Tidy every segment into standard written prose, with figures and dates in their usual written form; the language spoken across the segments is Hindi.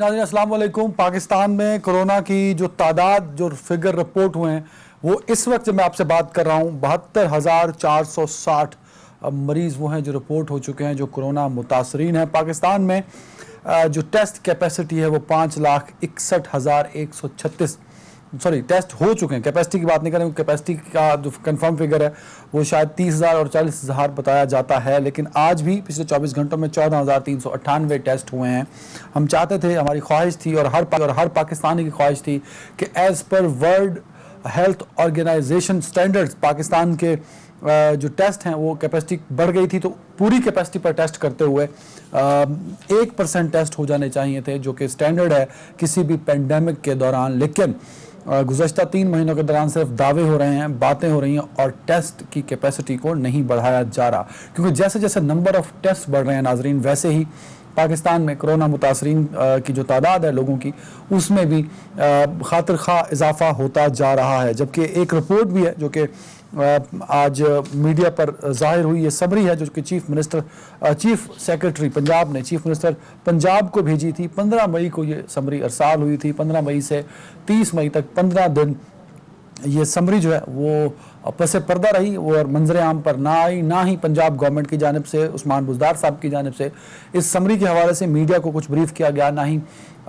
नाज़रीन अस्सलाम वालेकुम। पाकिस्तान में कोरोना की जो तादाद जो फिगर रिपोर्ट हुए हैं वो इस वक्त जब मैं आपसे बात कर रहा हूँ 72,460 मरीज़ वो हैं जो रिपोर्ट हो चुके हैं जो कोरोना मुतासरीन हैं। पाकिस्तान में जो टेस्ट कैपेसिटी है वो 5,61,136 टेस्ट हो चुके हैं। कैपेसिटी की बात नहीं करें, कैपेसिटी का जो कंफर्म फिगर है वो शायद 30,000 और 40,000 बताया जाता है, लेकिन आज भी पिछले 24 घंटों में 14,398 टेस्ट हुए हैं। हम चाहते थे, हमारी ख्वाहिश थी और हर पाकिस्तानी की ख्वाहिश थी कि as per world health organisation standards Pakistan के जो टेस्ट हैं वो कैपेसिटी बढ़ गई थी, तो पूरी कैपेसिटी पर टेस्ट करते हुए 1% टेस्ट हो जाने चाहिए थे, जो कि स्टैंडर्ड है किसी भी पेंडेमिक के दौरान। लेकिन गुज़श्ता 3 महीनों के दौरान सिर्फ दावे हो रहे हैं, बातें हो रही हैं और टेस्ट की कैपेसिटी को नहीं बढ़ाया जा रहा, क्योंकि जैसे जैसे नंबर ऑफ़ टेस्ट बढ़ रहे हैं नाजरीन, वैसे ही पाकिस्तान में कोरोना मुतासरीन की जो तादाद है लोगों की उसमें भी खातिर खा इजाफा होता जा रहा है। जबकि एक रिपोर्ट भी है जो कि आज मीडिया पर जाहिर हुई, ये समरी है जो कि चीफ सेक्रेटरी पंजाब ने चीफ मिनिस्टर पंजाब को भेजी थी। 15 मई को ये समरी अरसाल हुई थी। 15 मई से 30 मई तक 15 दिन ये समरी जो है वो पसे पर्दा रही और मंजर आम पर ना आई, ना ही पंजाब गवर्नमेंट की जानिब से, उस्मान बुज़दार साहब की जानिब से इस समरी के हवाले से मीडिया को कुछ ब्रीफ किया गया, ना ही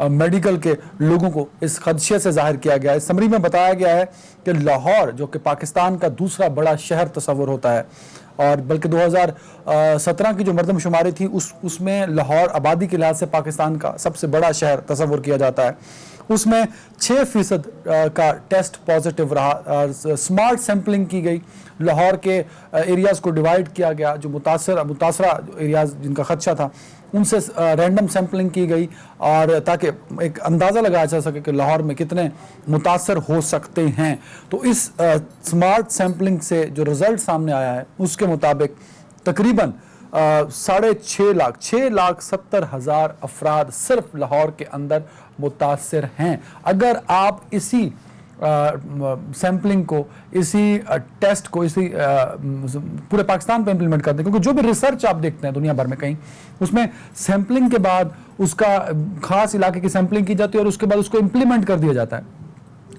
मेडिकल के लोगों को इस खदशे से जाहिर किया गया। इस समरी में बताया गया है कि लाहौर जो कि पाकिस्तान का दूसरा बड़ा शहर तस्वर होता है, और बल्कि 2017 की जो मरदमशुमारी थी उसमें लाहौर आबादी के लिहाज से पाकिस्तान का सबसे बड़ा शहर तस्वर किया जाता है। उसमें 6% का टेस्ट पॉजिटिव रहा। स्मार्ट सैम्पलिंग की गई, लाहौर के एरियाज़ को डिवाइड किया गया, जो मुतासरा एरियाज़ जिनका खदशा था उनसे रैंडम सैम्पलिंग की गई, और ताकि एक अंदाज़ा लगाया जा सके कि लाहौर में कितने मुतासर हो सकते हैं। तो इस स्मार्ट सैम्पलिंग से जो रिज़ल्ट सामने आया है उसके मुताबिक तकरीबन 6,70,000 अफराद सिर्फ लाहौर के अंदर मुतासर हैं। अगर आप इसी सैम्पलिंग को, इसी टेस्ट को, इसी पूरे पाकिस्तान पे इम्प्लीमेंट करते हैं, क्योंकि जो भी रिसर्च आप देखते हैं दुनिया भर में कहीं, उसमें सैम्पलिंग के बाद उसका खास इलाके की सैम्पलिंग की जाती है और उसके बाद उसको इम्प्लीमेंट कर दिया जाता है।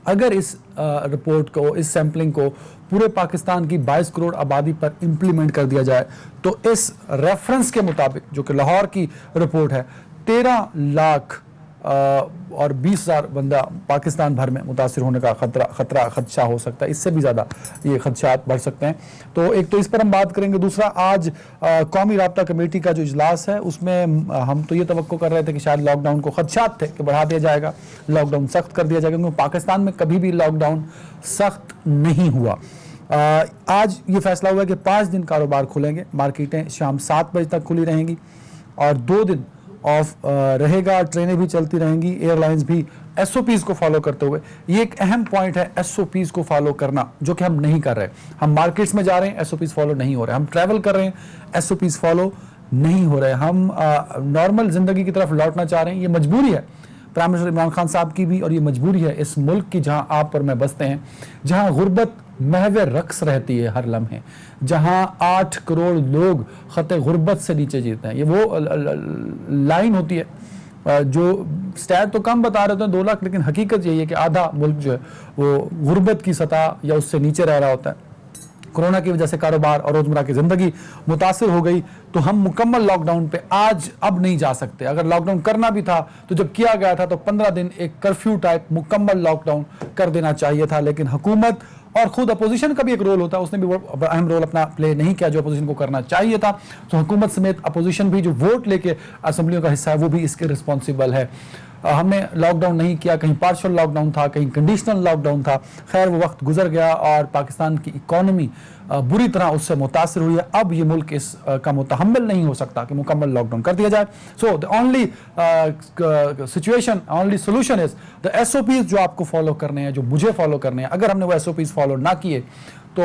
अगर इस रिपोर्ट को, इस सैम्पलिंग को पूरे पाकिस्तान की 22 करोड़ आबादी पर इम्प्लीमेंट कर दिया जाए तो इस रेफरेंस के मुताबिक, जो कि लाहौर की रिपोर्ट है, 13 लाख और 20,000 बंदा पाकिस्तान भर में मुतासिर होने का खदशा हो सकता है। इससे भी ज़्यादा ये खदशात बढ़ सकते हैं। तो एक तो इस पर हम बात करेंगे। दूसरा, आज कौमी राब्ता कमेटी का जो इजलास है उसमें हम तो ये तवक्को कर रहे थे कि शायद लॉकडाउन को खदशात थे कि बढ़ा दिया जाएगा, लॉकडाउन सख्त कर दिया जाएगा, क्योंकि पाकिस्तान में कभी भी लॉकडाउन सख्त नहीं हुआ। आज ये फैसला हुआ कि 5 दिन कारोबार खुलेंगे, मार्केटें शाम 7 बजे तक खुली रहेंगी और 2 दिन ऑफ रहेगा, ट्रेनें भी चलती रहेंगी, एयरलाइंस भी SOPs को फॉलो करते हुए। ये एक अहम पॉइंट है, SOPs को फॉलो करना, जो कि हम नहीं कर रहे। हम मार्केट्स में जा रहे हैं, SOPs फॉलो नहीं हो रहे। हम ट्रैवल कर रहे हैं, SOPs फॉलो नहीं हो रहे। हम नॉर्मल जिंदगी की तरफ लौटना चाह रहे हैं। ये मजबूरी है प्राइम मिनिस्टर इमरान खान साहब की भी, और ये मजबूरी है इस मुल्क की जहां आप और मैं बसते हैं, जहां गुर्बत महवे रक्स रहती है हर लम्हे, जहां 8 करोड़ लोग खते गुर्बत से नीचे जीते हैं। ये वो लाइन होती है जो स्टैट तो कम बता रहे थे 2 लाख, लेकिन हकीकत यही है कि आधा मुल्क जो है वो गुर्बत की सतह या उससे नीचे रह रहा होता है। कोरोना की वजह से कारोबार और रोजमर्रा की जिंदगी मुतासिर हो गई, तो हम मुकम्मल लॉकडाउन पे अब नहीं जा सकते। अगर लॉकडाउन करना भी था तो जब किया गया था तो 15 दिन एक कर्फ्यू टाइप मुकम्मल लॉकडाउन कर देना चाहिए था, लेकिन हुकूमत और खुद अपोजिशन का भी एक रोल होता है, उसने भी अहम रोल अपना प्ले नहीं किया जो अपोजिशन को करना चाहिए था। तो हुकूमत समेत अपोजिशन भी जो वोट लेके असम्बलियों का हिस्सा है वो भी इसके रिस्पॉन्सिबल है। हमने लॉकडाउन नहीं किया, कहीं पार्शल लॉकडाउन था, कहीं कंडीशनल लॉकडाउन था। खैर वो वक्त गुजर गया और पाकिस्तान की इकॉनमी बुरी तरह उससे मुतासिर हुई है। अब ये मुल्क इस का मुतहम्मिल नहीं हो सकता कि मुकम्मल लॉकडाउन कर दिया जाए। So the only situation, only solution is the SOPs जो आपको फॉलो करने हैं, जो मुझे फॉलो करने हैं। अगर हमने वो SOPs फॉलो ना किए तो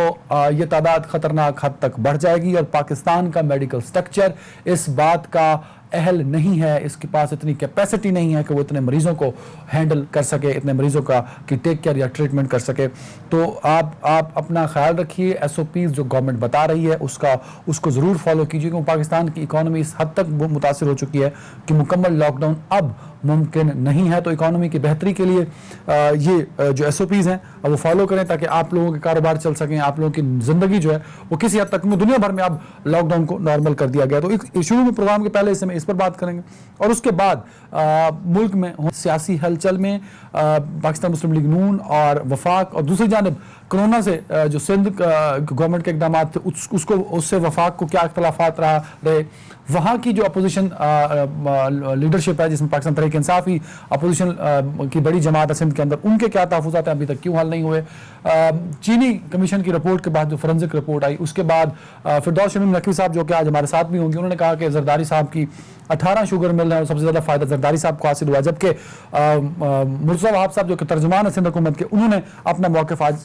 ये तादाद खतरनाक हद तक बढ़ जाएगी और पाकिस्तान का मेडिकल स्ट्रक्चर इस बात का अहल नहीं है, इसके पास इतनी कैपेसिटी नहीं है कि वो इतने मरीजों को हैंडल कर सके, इतने मरीजों का की टेक केयर या ट्रीटमेंट कर सके। तो आप अपना ख्याल रखिए, SOPs जो गवर्नमेंट बता रही है उसको ज़रूर फॉलो कीजिए, क्योंकि पाकिस्तान की इकॉनमी इस हद तक मुतासिर हो चुकी है कि मुकम्मल लॉकडाउन अब मुमकिन नहीं है। तो इकोनॉमी की बेहतरी के लिए ये जो SOPs हैं वो फॉलो करें ताकि आप लोगों के कारोबार चल सकें, आप लोगों की ज़िंदगी जो है वो किसी हद तक, दुनिया भर में अब लॉकडाउन को नॉर्मल कर दिया गया। तो शुरू में प्रोग्राम के पहले इस पर बात करेंगे और उसके बाद मुल्क में सियासी हलचल में पाकिस्तान मुस्लिम लीग नून और वफाक और दूसरी जानिब कोरोना से जो सिंध गवर्नमेंट के इकदाम थे उसको उससे वफाक को क्या इख्तलाफात रहे, वहाँ की जो अपोजिशन लीडरशिप है जिसमें पाकिस्तान तहरीक इंसाफ ही अपोजिशन की बड़ी जमात है सिंध के अंदर, उनके क्या तहफ़्फ़ुज़ात हैं, अभी तक क्यों हल नहीं हुए। चीनी कमीशन की रिपोर्ट के बाद जो फोरेंसिक रिपोर्ट आई उसके बाद फिरदौस शमीम नकवी साहब जो कि आज हमारे साथ भी होंगे, उन्होंने कहा कि जरदारी साहब की 18 शुगर मिल है और सबसे ज़्यादा फ़ायदा जरदारी साहब को हासिल हुआ, जबकि मुर्तज़ा वहाब साहब जो कि तर्जुमान है सिंध हुकूमत के, उन्होंने अपना मौक़िफ़ आज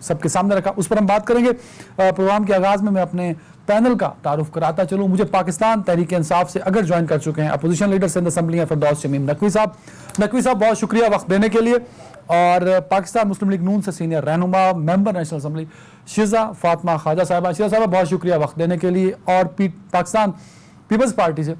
सबके सामने रखा। उस पर हम बात करेंगे। प्रोग्राम के आगाज़ में मैं अपने पैनल का तारुफ कराता चलूँ। मुझे पाकिस्तान तहरीक इंसाफ से अगर ज्वाइन कर चुके हैं अपोजिशन लीडर सिंध असेंबली हैं फिरदौस शमीम नकवी साहब। नकवी साहब बहुत शुक्रिया वक्त देने के लिए। और पाकिस्तान मुस्लिम लीग नून से सीनियर रहनुमा member national assembly शिजा Fatima Khwaja साहिबा, शिजा साहबा बहुत शुक्रिया वक्त देने के लिए। और पाकिस्तान पीपल्स पार्टी से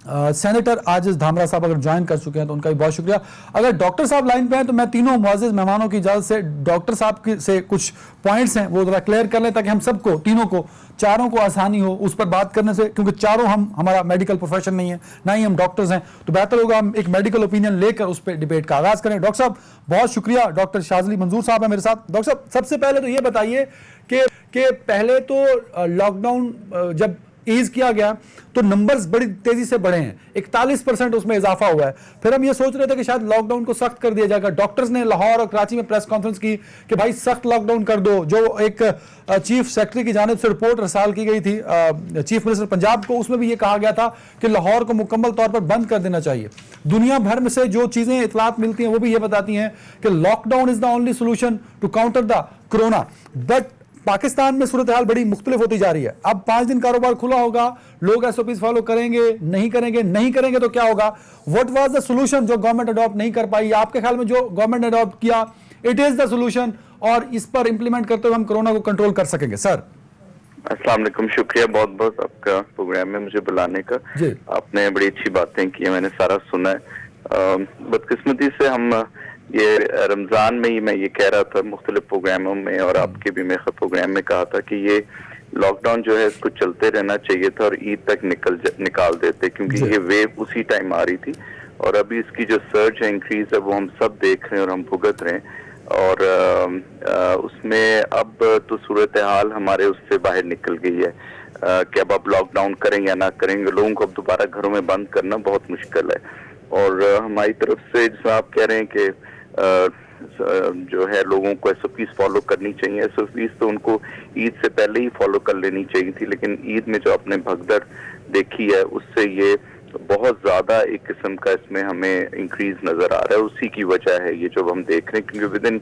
सेनेटर आजिज धामरा साहब अगर ज्वाइन कर चुके हैं तो उनका भी बहुत शुक्रिया। अगर डॉक्टर साहब लाइन पे हैं तो मैं तीनों मुअज़्ज़िज़ मेहमानों की इजाज़त से डॉक्टर साहब से कुछ पॉइंट्स हैं वो जरा क्लियर कर लें ताकि हम सबको, तीनों को, चारों को आसानी हो उस पर बात करने से, क्योंकि चारों हमारा मेडिकल प्रोफेशन नहीं है, ना ही हम डॉक्टर्स हैं, तो बेहतर होगा हम एक मेडिकल ओपिनियन लेकर उस पर डिबेट का आगाज़ करें। डॉक्टर साहब बहुत शुक्रिया। डॉक्टर शाज़ली मंजूर साहब है मेरे साथ। डॉक्टर साहब सबसे पहले तो ये बताइए कि पहले तो लॉकडाउन जब ईज किया गया तो नंबर्स बड़ी तेजी से बढ़े हैं, 41% उसमें इजाफा हुआ है। फिर हम ये सोच रहे थे कि शायद लॉकडाउन को सख्त कर दिया जाएगा। डॉक्टर्स ने लाहौर और कराची में प्रेस कॉन्फ्रेंस की कि भाई सख्त लॉकडाउन कर दो। जो एक चीफ सेक्रेटरी की जानिब से रिपोर्ट रसाल की गई थी चीफ मिनिस्टर पंजाब को, उसमें भी ये कहा गया था कि लाहौर को मुकम्मल तौर पर बंद कर देना चाहिए। दुनिया भर में से जो चीजें इतलात मिलती हैं वो भी ये बताती हैं कि lockdown is the only solution to counter the corona. But Pakistan में सूरत हाल बड़ी मुख्तलिफ होती जा रही है। अब 5 दिन कारोबार खुला होगा, लोग SOPs फॉलो करेंगे, नहीं करेंगे तो क्या होगा? व्हाट वाज द सोल्यूशन जो गवर्नमेंट अडॉप्ट नहीं कर पाई? आपके ख्याल में जो गवर्नमेंट ने अडॉप्ट किया इट इज द सोल्यूशन और इस पर इंप्लीमेंट करते हुए हम कोरोना को कंट्रोल कर सकेंगे? सर अस्सलाम वालेकुम, शुक्रिया बहुत बहुत आपका प्रोग्राम में मुझे बुलाने का। आपने बड़ी अच्छी बातें की, मैंने सारा सुना है। बदकिस्मती से हम ये रमजान में ही मैं ये कह रहा था मुख्तलिफ प्रोग्रामों में और आपके भी मैं प्रोग्राम में कहा था कि ये लॉकडाउन जो है इसको चलते रहना चाहिए था और ईद तक निकाल देते, क्योंकि ये वेव उसी टाइम आ रही थी और अभी इसकी जो सर्ज है, इंक्रीज है, वो हम सब देख रहे हैं और हम भुगत रहे हैं। और उसमें अब तो सूरत हाल हमारे उससे बाहर निकल गई है कि अब आप लॉकडाउन करें या ना करेंगे, लोगों को अब दोबारा घरों में बंद करना बहुत मुश्किल है। और हमारी तरफ से जैसे आप कह रहे हैं कि जो है लोगों को SOPs फॉलो करनी चाहिए। SOPs तो उनको ईद से पहले ही फॉलो कर लेनी चाहिए थी, लेकिन ईद में जो आपने भगदड़ देखी है उससे ये बहुत ज्यादा एक किस्म का इसमें हमें इंक्रीज नजर आ रहा है। उसी की वजह है ये जो हम देख रहे हैं, क्योंकि विद इन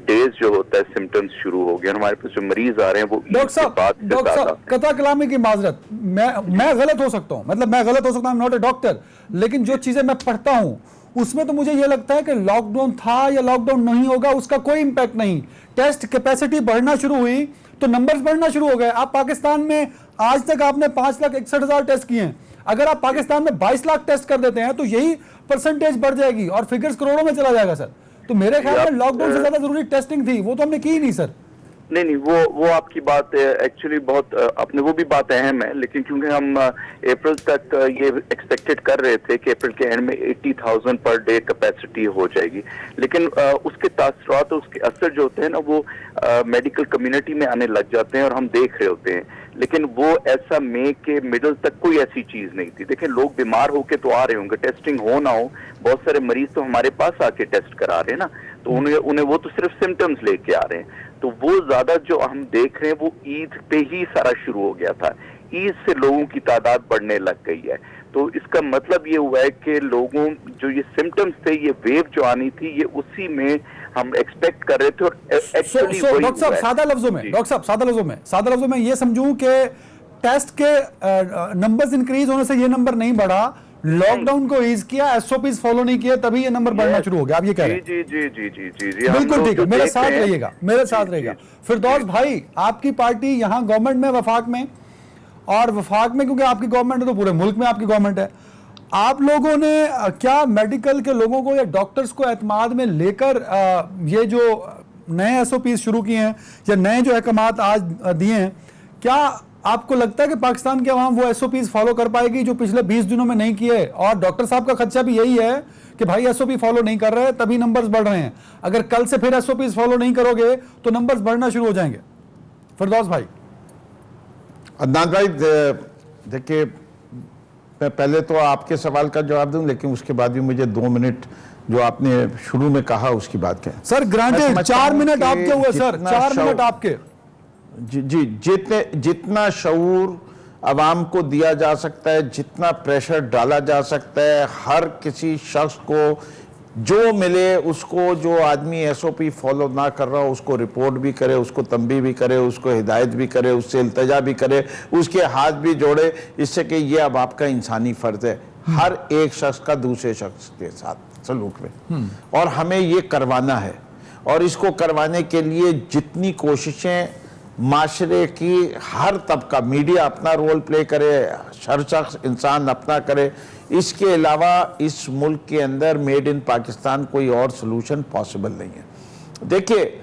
डेज जो होता है सिम्टम्स शुरू हो गए। हमारे पास जो मरीज आ रहे हैं वो डॉक्टर साहब कता कलामी की माजरत, मैं गलत हो सकता हूँ, मतलब मैं गलत हो सकता हूँ, नॉट ए डॉक्टर, लेकिन जो चीजें मैं पढ़ता हूँ उसमें तो मुझे ये लगता है कि लॉकडाउन था या लॉकडाउन नहीं होगा उसका कोई इंपैक्ट नहीं। टेस्ट कैपेसिटी बढ़ना शुरू हुई तो नंबर्स बढ़ना शुरू हो गए। आप पाकिस्तान में आज तक आपने 5,61,000 टेस्ट किए हैं, अगर आप पाकिस्तान में 22 लाख टेस्ट कर देते हैं तो यही परसेंटेज बढ़ जाएगी और फिगर्स करोड़ों में चला जाएगा सर। तो मेरे ख्याल में लॉकडाउन से ज्यादा जरूरी टेस्टिंग थी, वो तो हमने की ही नहीं सर। नहीं, वो आपकी बात एक्चुअली बहुत अपने वो भी बात अहम है, लेकिन क्योंकि हम अप्रैल तक ये एक्सपेक्टेड कर रहे थे कि अप्रैल के एंड में 80,000 पर डे कैपेसिटी हो जाएगी, लेकिन उसके तासरात और उसके असर जो होते हैं ना वो मेडिकल कम्युनिटी में आने लग जाते हैं और हम देख रहे होते हैं। लेकिन वो ऐसा मई के मिडल तक कोई ऐसी चीज नहीं थी। देखिए लोग बीमार होके तो आ रहे होंगे, टेस्टिंग हो ना हो, बहुत सारे मरीज तो हमारे पास आके टेस्ट करा रहे हैं ना, तो उन्हें वो तो सिर्फ सिम्टम्स लेके आ रहे हैं। तो वो ज्यादा जो हम देख रहे हैं वो ईद पे ही सारा शुरू हो गया था। ईद से लोगों की तादाद बढ़ने लग गई है, तो इसका मतलब ये हुआ है कि लोगों जो ये सिम्टम्स थे, ये वेव जो आनी थी, ये उसी में हम एक्सपेक्ट कर रहे थे और एक्चुअली डॉक्टर साहब सादा लफ्जों में ये समझूं कि टेस्ट के नंबर्स इंक्रीज होने से ये नंबर नहीं बढ़ा, लॉकडाउन को ईज किया, SOPs फॉलो नहीं किया, तभी ये नंबर बढ़ना शुरू हो गया। आप ये कह रहे हैं? जी बिल्कुल ठीक है, मेरे साथ रहिएगा। फिरदौस भाई, आपकी पार्टी यहाँ गवर्नमेंट में, वफाक में, और वफाक में क्योंकि आपकी गवर्नमेंट है तो पूरे मुल्क में आपकी गवर्नमेंट है, आप लोगों ने क्या मेडिकल के लोगों को या डॉक्टर्स को एतमाद में लेकर ये जो नए एसओपी शुरू किए हैं या नए जो अहकामात आज दिए हैं, क्या आपको लगता है कि पाकिस्तान की आवाम वो एसओपीज फॉलो कर पाएगी जो पिछले 20 दिनों में नहीं किए? और डॉक्टर साहब का खदशा भी यही है कि भाई एसओपी फॉलो नहीं कर रहे तभी नंबर्स बढ़ रहे हैं, अगर कल से फिर एसओपीज फॉलो नहीं करोगे तो नंबर्स बढ़ना शुरू हो जाएंगे। फिरदौस भाई। अदनान भाई देखिए, मैं पहले तो आपके सवाल का जवाब दूं, लेकिन उसके बाद भी मुझे 2 मिनट जो आपने शुरू में कहा उसकी बात कहें। सर ग्रांटेड 4 मिनट आपके हुए सर, 4 मिनट आपके। जी, जितना शऊर अवाम को दिया जा सकता है, जितना प्रेशर डाला जा सकता है, हर किसी शख्स को जो मिले उसको, जो आदमी एसओपी फॉलो ना कर रहा हो उसको रिपोर्ट भी करे, उसको तंबी भी करे, उसको हिदायत भी करे, उससे इल्तजा भी करे, उसके हाथ भी जोड़े, इससे कि ये अब आपका इंसानी फर्ज है हर एक शख्स का दूसरे शख्स के साथ सलूक में, और हमें ये करवाना है। और इसको करवाने के लिए जितनी कोशिशें माशरे की हर तबका, मीडिया अपना रोल प्ले करे, हर शख्स इंसान अपना करे, इसके अलावा इस मुल्क के अंदर मेड इन पाकिस्तान कोई और सलूशन पॉसिबल नहीं है। देखिए,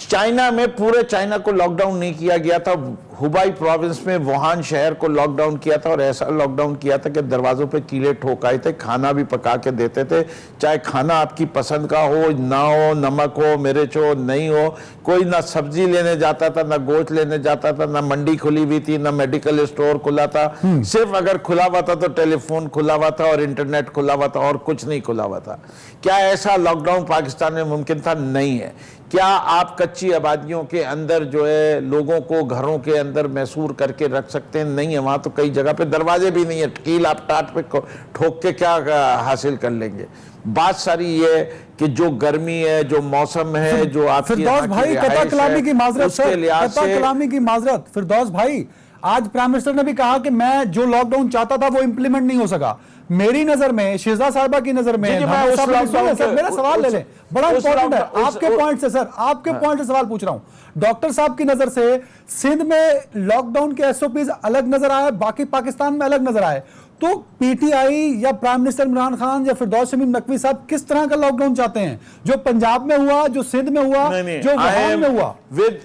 चाइना में पूरे चाइना को लॉकडाउन नहीं किया गया था, हुबाई प्रोविंस में वुहान शहर को लॉकडाउन किया था, और ऐसा लॉकडाउन किया था कि दरवाजों पे कीले ठोकाए थे, खाना भी पका के देते थे, चाहे खाना आपकी पसंद का हो ना हो, नमक हो, मिर्च हो, नहीं हो, कोई ना सब्जी लेने जाता था, ना गोश्त लेने जाता था, ना मंडी खुली हुई थी, ना मेडिकल स्टोर खुला था, सिर्फ अगर खुला हुआ था तो टेलीफोन खुला हुआ था और इंटरनेट खुला हुआ था, और कुछ नहीं खुला हुआ था। क्या ऐसा लॉकडाउन पाकिस्तान में मुमकिन था? नहीं है। क्या आप कच्ची आबादियों के अंदर जो है लोगों को घरों के अंदर मैसूर करके रख सकते हैं? नहीं है। वहां तो कई जगह पे दरवाजे भी नहीं है, कील आप टाट पे ठोक के क्या हासिल कर लेंगे? बात सारी ये कि जो गर्मी है, जो मौसम है, जो आपकी फिरदौस भाई कता कलामी की माजरत सर, कता कलामी की माजरत फिरदौस भाई, आज प्राइम मिनिस्टर ने भी कहा कि मैं जो लॉकडाउन चाहता था वो इंप्लीमेंट नहीं हो सका। मेरी नजर में, शेजा साहिबा की नजर में, मेरा सवाल ले लें, बड़ा इंपॉर्टेंट है आपके पॉइंट से सर, आपके पॉइंट से सवाल पूछ रहा हूं। डॉक्टर साहब की नजर से सिंध में लॉकडाउन के एसओपीज अलग नजर आए, बाकी पाकिस्तान में अलग नजर आए, तो पीटीआई या प्राइम मिनिस्टर इमरान खान या फिरदौस शमीम नकवी साहब किस तरह का लॉकडाउन चाहते हैं? जो पंजाब में हुआ, जो सिंध में हुआ, जो वुहान में हुआ? With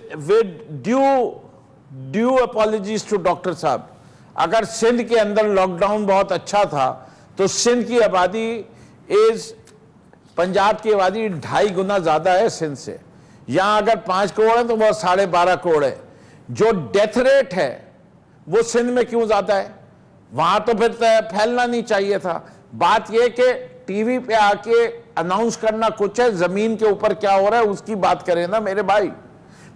due apologies to doctor साहब, अगर सिंध के अंदर लॉकडाउन बहुत अच्छा था तो सिंध की आबादी पंजाब की आबादी 2.5 गुना ज्यादा है सिंध से। यहां अगर 5 करोड़ है तो वह 12.5 करोड़ है। जो डेथ रेट है वो सिंध में क्यों ज्यादा है? वहां तो फिर फैलना नहीं चाहिए था। बात यह कि टीवी पे आके अनाउंस करना कुछ है, जमीन के ऊपर क्या हो रहा है उसकी बात करें ना मेरे भाई।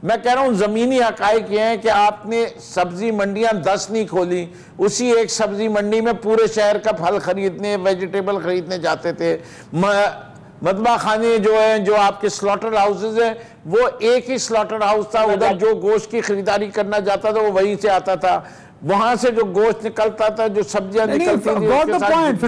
मैं कह रहा हूं जमीनी हकाइक ये हैं कि आपने सब्जी मंडियां 10 नहीं खोली, उसी एक सब्जी मंडी में पूरे शहर का फल खरीदने, वेजिटेबल खरीदने जाते थे। मदबा खाने जो है, जो आपके स्लॉटर हाउसेज हैं, वो एक ही स्लॉटर हाउस था, उधर जो गोश्त की खरीदारी करना जाता था वो वहीं से आता था, वहां से जो गोश्त निकलता था, जो सब्जियां निकलती थी,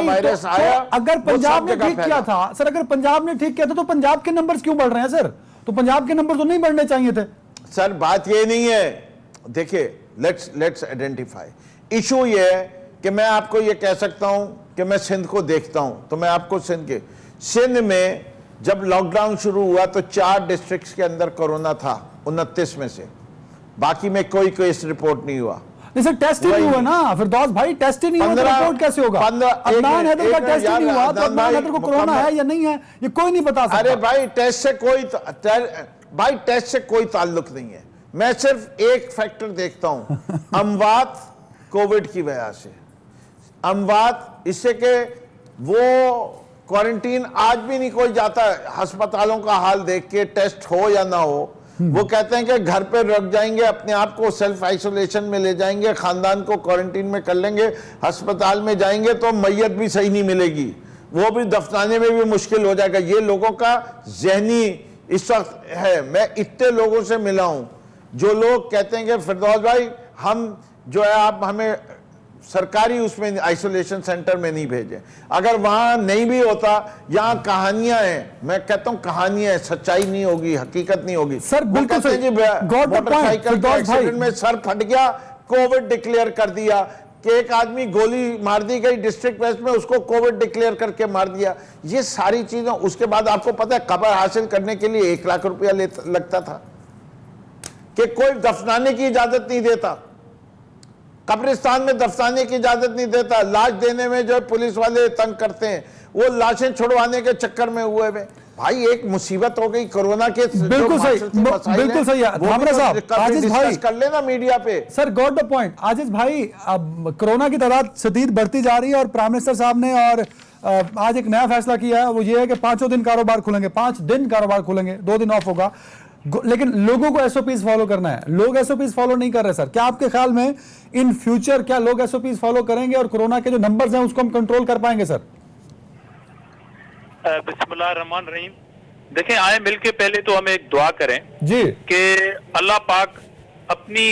वायरस आया। अगर पंजाब ने ठीक किया था सर, अगर पंजाब ने ठीक किया था तो पंजाब के नंबर्स क्यों बढ़ रहे हैं सर? तो पंजाब के नंबर तो नहीं बढ़ने चाहिए थे सर। बात ये नहीं है, देखिए लेट्स आइडेंटिफाई। इशू ये है कि मैं आपको ये कह सकता हूं कि मैं सिंध को देखता हूं, तो मैं आपको सिंध में जब लॉकडाउन शुरू हुआ तो 4 डिस्ट्रिक्ट्स के अंदर कोरोना था 29 में से, बाकी में कोई केस रिपोर्ट नहीं हुआ। नहीं सर, टेस्ट ही नहीं हुआ ना फिरदौस भाई, टेस्ट ही नहीं हुआ तो रिपोर्ट कैसे होगा? अदनान हैदर का टेस्ट ही नहीं हुआ तो अदनान हैदर को कोरोना है या नहीं है ये कोई नहीं बता सकता। अरे भाई टेस्ट से कोई ताल्लुक नहीं है। मैं सिर्फ एक फैक्टर देखता हूं, अमवात कोविड की वजह से, अमवात इससे कि वो क्वारंटीन आज भी नहीं कोई जाता अस्पतालों का हाल देख के, टेस्ट हो या ना हो, वो कहते हैं कि घर पे रख जाएंगे, अपने आप को सेल्फ आइसोलेशन में ले जाएंगे, खानदान को क्वारंटीन में कर लेंगे, अस्पताल में जाएंगे तो मैयत भी सही नहीं मिलेगी, वो भी दफनाने में भी मुश्किल हो जाएगा। ये लोगों का जहनी इस वक्त है। मैं इतने लोगों से मिला हूं जो लोग कहते हैं कि फिरदौस भाई हम जो है आप हमें सरकारी उसमें आइसोलेशन सेंटर में नहीं भेजे। अगर वहां नहीं भी होता, यहां कहानियां हैं, मैं कहता हूं कहानियां हैं, सच्चाई नहीं होगी, हकीकत नहीं होगी। सर बिल्कुल मोटरसाइकिल एक्सीडेंट में सर फट गया, कोविड डिक्लेयर कर दिया, कि एक आदमी गोली मार दी गई डिस्ट्रिक्ट वेस्ट में, उसको कोविड डिक्लेयर करके मार दिया। ये सारी चीजें, उसके बाद आपको पता है कब्र हासिल करने के लिए 1 लाख रुपया लगता था, कि कोई दफनाने की इजाजत नहीं देता, कब्रिस्तान में दफनाने की इजाजत नहीं देता, लाश देने में जो है पुलिस वाले तंग करते हैं, वो लाशें छुड़वाने के चक्कर में हुए हुए। भाई एक मुसीबत हो गई कोरोना के। बिल्कुल सही, बिल्कुल सही है धामरा साहब। आजिज भाई कर लेना मीडिया पे। Sir got the point. Aziz भाई, अब कोरोना की तादाद शदीद बढ़ती जा रही है और प्राइम मिनिस्टर साहब ने और आज एक नया फैसला किया है, वो ये है कि 5 दिन कारोबार खुलेंगे, 5 दिन कारोबार खुलेंगे, 2 दिन ऑफ होगा, लेकिन लोगों को एसओपीज फॉलो करना है। लोग एसओपीज फॉलो नहीं कर रहे सर। क्या आपके ख्याल में इन फ्यूचर क्या लोग एसओपीज फॉलो करेंगे और कोरोना के जो नंबर्स हैं उसको हम कंट्रोल कर पाएंगे सर? बिस्मिल्लाह रहमान रहीम। देखें, आए मिलके पहले तो हम एक दुआ करें जी कि अल्लाह पाक अपनी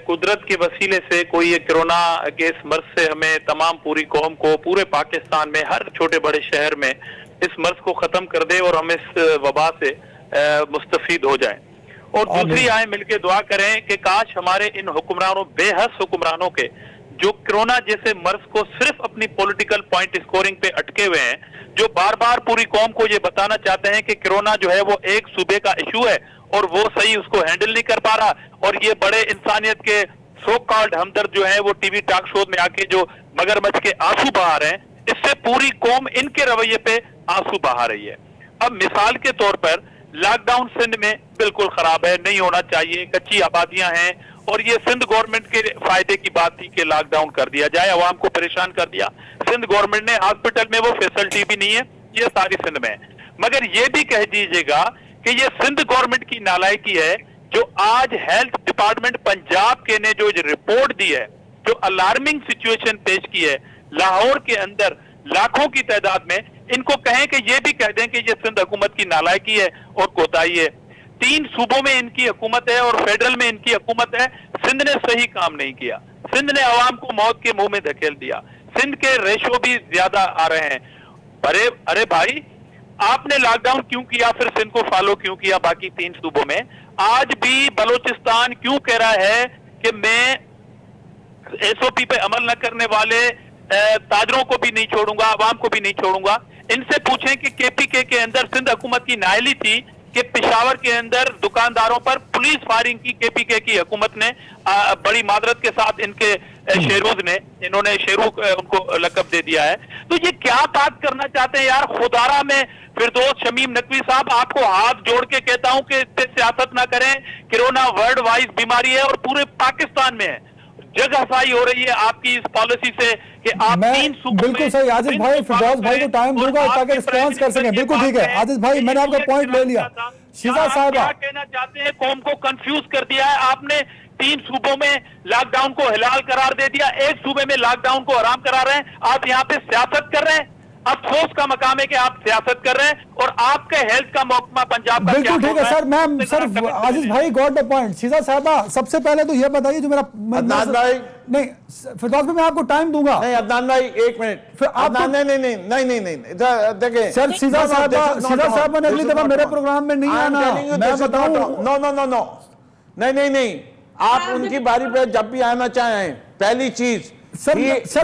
कुदरत के वसीले से कोई ये कोरोना के इस मर्ज से हमें तमाम पूरी कौम को, पूरे पाकिस्तान में हर छोटे बड़े शहर में इस मर्ज को खत्म कर दे और हम इस वबा से मुस्तफीद हो जाएं। और दूसरी आए मिलके दुआ करें कि काश हमारे इन हुक्मरानों, बेहस हुक्मरानों के, जो कोरोना जैसे मर्ज को सिर्फ अपनी पॉलिटिकल पॉइंट स्कोरिंग पे अटके हुए हैं, जो बार बार पूरी कौम को ये बताना चाहते हैं कि कोरोना जो है वो एक सूबे का इशू है और वो सही उसको हैंडल नहीं कर पा रहा, और ये बड़े इंसानियत के सो कॉल्ड हमदर्द जो है वो टीवी टॉक शो में आके जो मगरमच्छ के आंसू बहा रहे हैं, इससे पूरी कौम इनके रवैये पे आंसू बहा रही है। अब मिसाल के तौर पर लॉकडाउन सिंध में बिल्कुल खराब है, नहीं होना चाहिए, कच्ची आबादियां हैं, और ये सिंध गवर्नमेंट के फायदे की बात थी कि लॉकडाउन कर दिया जाए, अवाम को परेशान कर दिया। सिंध गवर्नमेंट ने हॉस्पिटल में वो फैसिलिटी भी नहीं है, ये सारी सिंध में है। मगर ये भी कह दीजिएगा कि ये सिंध गवर्नमेंट की नालायकी है जो आज हेल्थ डिपार्टमेंट पंजाब के ने जो रिपोर्ट दी है, जो अलार्मिंग सिचुएशन पेश की है लाहौर के अंदर लाखों की तादाद में, इनको कहें कि ये भी कह दें कि ये सिंध हुकूमत की नालायकी है और कोताही है। 3 सूबों में इनकी हुकूमत है और फेडरल में इनकी हुकूमत है। सिंध ने सही काम नहीं किया, सिंध ने आवाम को मौत के मुंह में धकेल दिया, सिंध के रेशो भी ज्यादा आ रहे हैं। अरे भाई, आपने लॉकडाउन क्यों किया, फिर सिंध को फॉलो क्यों किया बाकी 3 सूबों में? आज भी बलोचिस्तान क्यों कह रहा है कि मैं एसओपी पे अमल न करने वाले ताजरों को भी नहीं छोड़ूंगा, आवाम को भी नहीं छोड़ूंगा? इनसे पूछें कि केपीके के अंदर सिंध हुकूमत की नाअहली थी कि पेशावर के अंदर दुकानदारों पर पुलिस फायरिंग की केपीके की हुकूमत ने, बड़ी मादरत के साथ इनके शेरूज ने, इन्होंने शेरू उनको लकब दे दिया है। तो ये क्या बात करना चाहते हैं यार? खुदारा में फिरदौस शमीम नकवी साहब, आपको हाथ जोड़ के कहता हूं कि इससे सियासत ना करें। कोरोना वर्ल्ड वाइड बीमारी है और पूरे पाकिस्तान में है। जगहसाई हो रही है आपकी इस पॉलिसी से कि आप 3 सूबों में। बिल्कुल सही आजिज भाई, फिरदौस भाई को टाइम दूंगा ताकि रिस्पॉन्स कर सकें। बिल्कुल ठीक है आजिज भाई, मैंने आपका पॉइंट ले लिया। शिजा साहब क्या कहना चाहते हैं? कौम को कंफ्यूज कर दिया है आपने। 3 सूबों में लॉकडाउन को हिलाल करार दे दिया, 1 सूबे में लॉकडाउन को हराम करा रहे हैं। आप यहाँ पे सियासत कर रहे हैं। अफसोस का मकाम है कि आप सियासत कर रहे हैं और आपके हेल्थ का महकमा पंजाब का। बिल्कुल ठीक है सर, मैं सर आजिज भाई गॉट द पॉइंट। शिजा साहबा, सबसे पहले तो ये बताइए जो मेरा अदनान भाई, नहीं फिरदौस भाई मैं आपको टाइम दूंगा। नहीं अदनान भाई 1 मिनट, फिर आप नहीं देखिए सर, शिजा साहब ने अगली दफा मेरे प्रोग्राम में नहीं आना, मैं बताऊं। नो नहीं, आप उनकी बारी पे जब भी आना चाहें। पहली चीज सर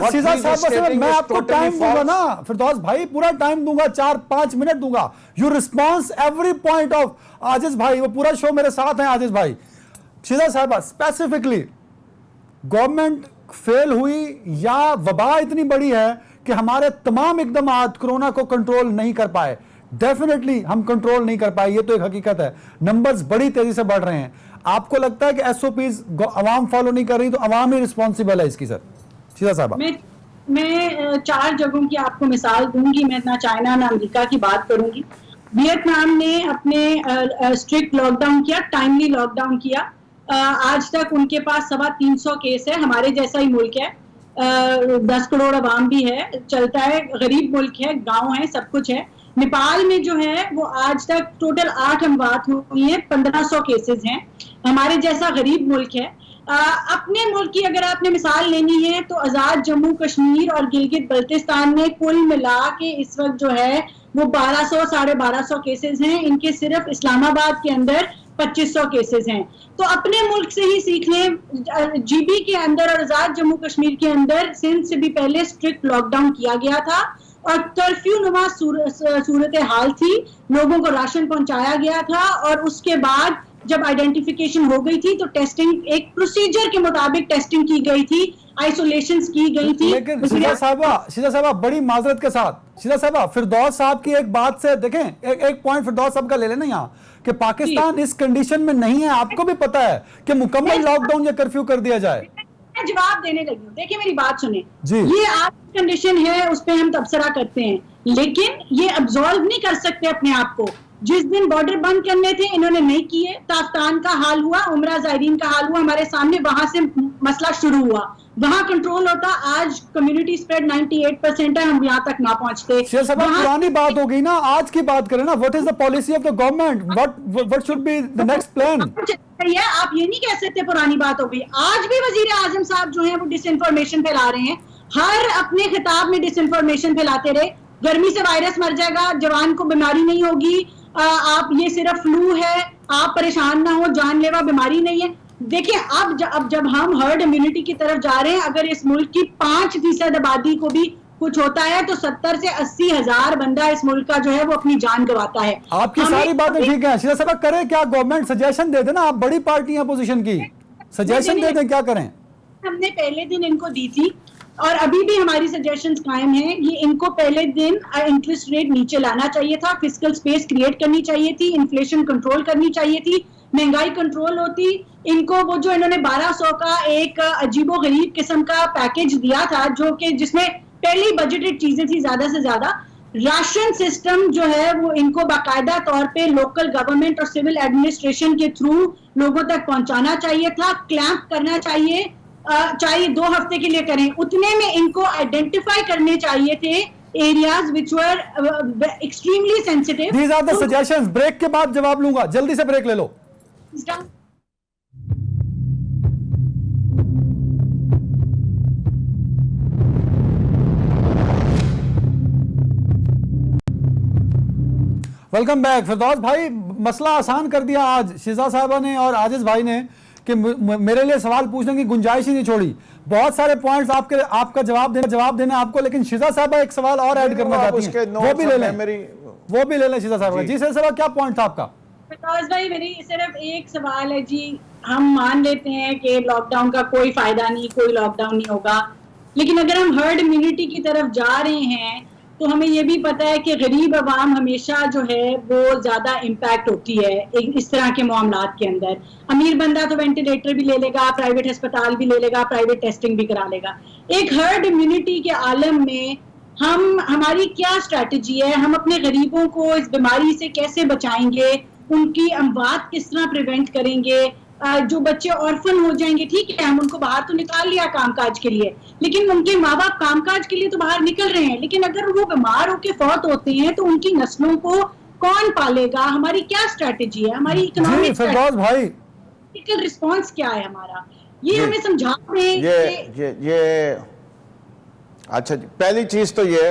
सीधा साहब, मैं आपको टाइम दूंगा ना फिरदौस भाई, पूरा टाइम दूंगा, 4-5 मिनट दूंगा। You response every point of Aziz भाई, वो पूरा शो मेरे साथ है आजिज भाई। सीधा साहब, स्पेसिफिकली गवर्नमेंट फेल हुई या वबा इतनी बड़ी है कि हमारे तमाम इकदामात कोरोना को कंट्रोल नहीं कर पाए? डेफिनेटली हम कंट्रोल नहीं कर पाए, ये तो एक हकीकत है। नंबर्स बड़ी तेजी से बढ़ रहे हैं। आपको लगता है कि एसओपीज आवाम फॉलो नहीं कर रही तो आवाम ही रिस्पॉन्सिबल है इसकी? सर सीधा साहब, मैं 4 जगहों की आपको मिसाल दूंगी। मैं ना चाइना ना अमेरिका की बात करूंगी। वियतनाम ने अपने स्ट्रिक्ट लॉकडाउन किया, टाइमली लॉकडाउन किया। आज तक उनके पास 325 केस है। हमारे जैसा ही मुल्क है, 10 करोड़ आवाम भी है, चलता है, गरीब मुल्क है, गांव है, सब कुछ है। नेपाल में जो है वो आज तक टोटल 8 अमवात हुई है, 1500 केसेस हैं। हमारे जैसा गरीब मुल्क है। अपने मुल्क की अगर आपने मिसाल लेनी है तो आज़ाद जम्मू कश्मीर और गिलगित बल्तिस्तान में कुल मिला के इस वक्त जो है वो 1200-1250 केसेस हैं। इनके सिर्फ इस्लामाबाद के अंदर 2500 केसेस हैं। तो अपने मुल्क से ही सीख लें। जीबी के अंदर और आजाद जम्मू कश्मीर के अंदर सिंध से भी पहले स्ट्रिक्ट लॉकडाउन किया गया था और कर्फ्यू नुमा सूरत हाल थी, लोगों को राशन पहुंचाया गया था और उसके बाद जब आइडेंटिफिकेशन हो गई थी तो टेस्टिंग एक प्रोसीजर के मुताबिक टेस्टिंग की गई थी, आइसोलेशंस की गई थी। लेकिन शीजा साहबा बड़ी माजरत के साथ, शीजा साहबा फिरदौस साहब की एक बात से देखें, एक पॉइंट फिरदौस साहब का ले लेना यहाँ कि पाकिस्तान इस कंडीशन में नहीं है, आपको भी पता है कि मुकम्मल लॉकडाउन या कर्फ्यू कर दिया जाए। मैं जवाब देने लगी हूँ, देखिए मेरी बात सुने जी। ये आपकी कंडीशन है, उस पर हम तबसरा करते हैं, लेकिन ये अब्सॉल्व नहीं कर सकते अपने आप को। जिस दिन बॉर्डर बंद करने थे इन्होंने नहीं किए, ताफ्तान का हाल हुआ, उमरा ज़ायरीन का हाल हुआ हमारे सामने, वहां से मसला शुरू हुआ, वहां कंट्रोल होता। आज कम्युनिटी स्प्रेड 98% है, हम यहाँ तक ना पहुंचते। पुरानी बात हो गई ना, आज की बात करें ना। What is the policy of the government, what should be the next plan? आप ये नहीं कह सकते पुरानी बात हो गई। आज भी वजीर आजम साहब जो हैं वो डिसइंफॉर्मेशन फैला रहे हैं, हर अपने खिताब में डिसइंफॉर्मेशन फैलाते रहे। गर्मी से वायरस मर जाएगा, जवान को बीमारी नहीं होगी, आप ये सिर्फ फ्लू है, आप परेशान ना हो, जानलेवा बीमारी नहीं है। देखिए अब जब हम हर्ड इम्यूनिटी की तरफ जा रहे हैं, अगर इस मुल्क की 5% आबादी को भी कुछ होता है तो 70 से 80 हजार बंदा इस मुल्क का जो है वो अपनी जान गंवाता है। आपकी सारी बातें ठीक है, शीजा साहब करें क्या? गवर्नमेंट सजेशन दे देना, आप बड़ी पार्टी हैं अपोजिशन की, सजेशन दे दें, क्या करें? हमने पहले दिन इनको दी थी और अभी भी हमारी सजेशंस कायम हैं। ये इनको पहले दिन इंटरेस्ट रेट नीचे लाना चाहिए था, फिस्कल स्पेस क्रिएट करनी चाहिए थी, इन्फ्लेशन कंट्रोल करनी चाहिए थी, महंगाई कंट्रोल होती। इनको वो जो इन्होंने 1200 का एक अजीबो गरीब किस्म का पैकेज दिया था, जो कि जिसमें पहली बजटेड चीजें थी ज्यादा से ज्यादा, राशन सिस्टम जो है वो इनको बाकायदा तौर पे लोकल गवर्नमेंट और सिविल एडमिनिस्ट्रेशन के थ्रू लोगों तक पहुंचाना चाहिए था, क्लैंप करना चाहिए, चाहे 2 हफ्ते के लिए करें, उतने में इनको आइडेंटिफाई करने चाहिए थे areas which were extremely sensitive. These are the suggestions. Break के बाद जवाब लूंगा, जल्दी से ब्रेक ले लो। Welcome back. फिरदौस भाई, मसला आसान कर दिया आज शीजा साहबा ने और आजिज भाई ने कि मेरे लिए सवाल पूछने की गुंजाइश ही नहीं छोड़ी। बहुत सारे पॉइंट्स आपका जवाब देना आपको, लेकिन शीजा साहबा एक सवाल और ऐड करना चाहती हैं, वो भी ले लें शीजा साहबा। जी शीजा साहबा, क्या पॉइंट था आपका? फिरदौस भाई, मेरी सिर्फ एक सवाल है जी। हम मान लेते हैं कि लॉकडाउन का कोई फायदा नहीं, कोई लॉकडाउन नहीं होगा, लेकिन अगर हम हर्ड इम्यूनिटी की तरफ जा रहे हैं तो हमें यह भी पता है कि गरीब आवाम हमेशा जो है वो ज्यादा इम्पैक्ट होती है इस तरह के मामलात के अंदर। अमीर बंदा तो वेंटिलेटर भी ले लेगा, प्राइवेट अस्पताल भी ले लेगा, प्राइवेट टेस्टिंग भी करा लेगा। एक हर्ड इम्यूनिटी के आलम में हमारी क्या स्ट्रैटेजी है? हम अपने गरीबों को इस बीमारी से कैसे बचाएंगे? उनकी अमवात किस तरह प्रिवेंट करेंगे? जो बच्चे ऑर्फन हो जाएंगे, ठीक है, हम उनको बाहर तो निकाल लिया कामकाज के लिए, लेकिन उनके माँ बाप कामकाज के लिए तो बाहर निकल रहे हैं, लेकिन अगर वो बीमार होकर फौत होते हैं तो उनकी नस्लों को कौन पालेगा? हमारी क्या स्ट्रैटेजी है? हमारी इकोनॉमिक रिस्पॉन्स क्या है हमारा? ये हमें समझा रहे हैं। ये अच्छा जी, पहली चीज तो ये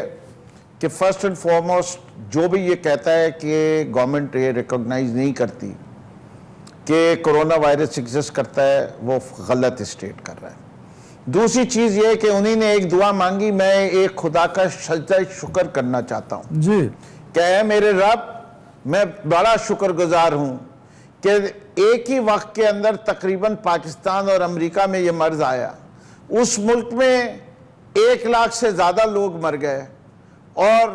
कि फर्स्ट एंड फॉरमोस्ट जो भी ये कहता है कि गवर्नमेंट ये रिकॉग्नाइज नहीं करती कि कोरोना वायरस एग्जिस्ट करता है, वो गलत स्टेट कर रहा है। दूसरी चीज ये कि उन्हीं ने एक दुआ मांगी, मैं एक खुदा का सजदा शुक्र करना चाहता हूं जी, कि मेरे रब, मैं बड़ा शुक्रगुजार हूं कि एक ही वक्त के अंदर तकरीबन पाकिस्तान और अमेरिका में ये मर्ज आया, उस मुल्क में 1 लाख से ज्यादा लोग मर गए और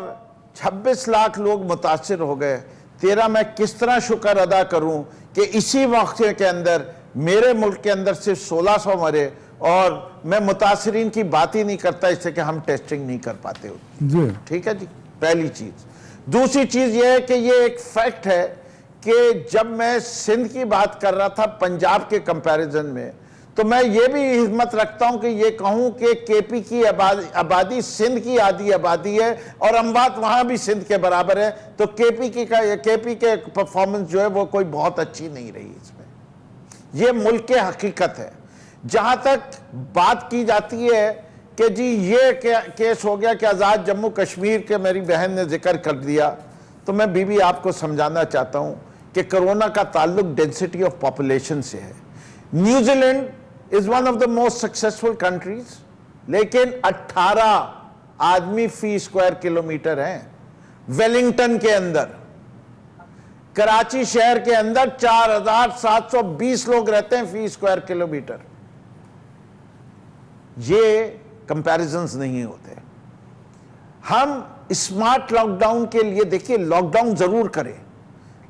26 लाख लोग मुतासिर हो गए। तेरा मैं किस तरह शुक्र अदा करूं कि इसी वक्त के अंदर मेरे मुल्क के अंदर सिर्फ 1600 मरे, और मैं मुतासिरीन की बात ही नहीं करता इससे कि हम टेस्टिंग नहीं कर पाते। ठीक है जी, पहली चीज। दूसरी चीज यह है कि ये एक फैक्ट है कि जब मैं सिंध की बात कर रहा था पंजाब के कंपैरिजन में, तो मैं ये भी हिम्मत रखता हूं कि ये कहूं कि केपी की आबादी सिंध की आधी आबादी है और अमवात वहां भी सिंध के बराबर है, तो केपी के परफॉर्मेंस जो है वो कोई बहुत अच्छी नहीं रही इसमें। ये मुल्क की हकीकत है। जहां तक बात की जाती है कि जी ये केस हो गया कि आज़ाद जम्मू कश्मीर के, मेरी बहन ने जिक्र कर दिया, तो मैं बीबी आपको समझाना चाहता हूं कि कोरोना का ताल्लुक डेंसिटी ऑफ पॉपुलेशन से है। New Zealand is one of the most successful countries, लेकिन 18 आदमी फी स्क्वायर किलोमीटर हैं। वेलिंगटन के अंदर, कराची शहर के अंदर 4720 लोग रहते हैं फी स्क्वायर किलोमीटर। ये कंपैरिजंस नहीं होते। हम स्मार्ट लॉकडाउन के लिए, देखिए लॉकडाउन जरूर करें,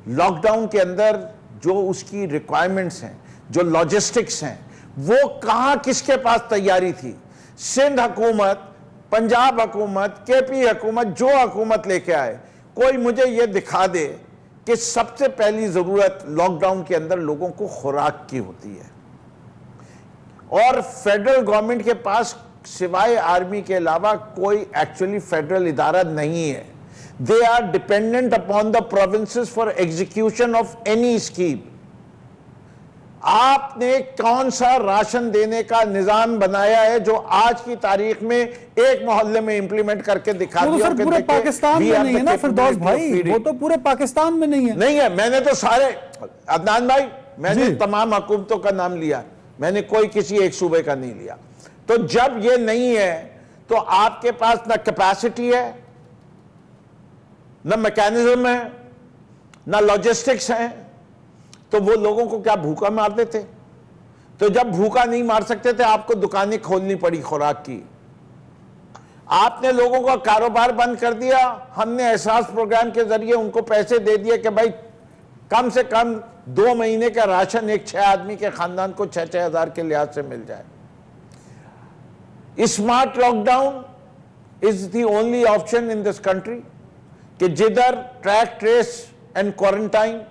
लॉकडाउन के अंदर जो उसकी रिक्वायरमेंट्स हैं, जो लॉजिस्टिक्स हैं, वो कहां किसके पास तैयारी थी? सिंध हुकूमत, पंजाब हुकूमत, केपी हुकूमत, जो हुकूमत लेके आए, कोई मुझे ये दिखा दे कि सबसे पहली जरूरत लॉकडाउन के अंदर लोगों को खुराक की होती है। और फेडरल गवर्नमेंट के पास सिवाय आर्मी के अलावा कोई एक्चुअली फेडरल इदारा नहीं है। They are dependent upon the provinces for execution of any scheme. आपने कौन सा राशन देने का निजाम बनाया है जो आज की तारीख में एक मोहल्ले में इंप्लीमेंट करके दिखा वो तो दिया? सर पूरे पाकिस्तान में नहीं है ना फिरदौस भाई, वो तो पूरे पाकिस्तान में नहीं है। नहीं है, मैंने तो सारे, अदनान भाई, मैंने तमाम हुकूमतों का नाम लिया, मैंने कोई किसी एक सूबे का नहीं लिया। तो जब ये नहीं है तो आपके पास ना कैपेसिटी है, ना मैकेनिज्म है, ना लॉजिस्टिक्स है, तो वो लोगों को क्या भूखा मार देते? तो जब भूखा नहीं मार सकते थे, आपको दुकानें खोलनी पड़ी खुराक की। आपने लोगों का कारोबार बंद कर दिया। हमने एहसास प्रोग्राम के जरिए उनको पैसे दे दिए कि भाई कम से कम 2 महीने का राशन एक 6 आदमी के खानदान को 6-6 हजार के लिहाज से मिल जाए। Smart lockdown is the only option in this country कि जिधर ट्रैक, ट्रेस एंड क्वारंटाइन,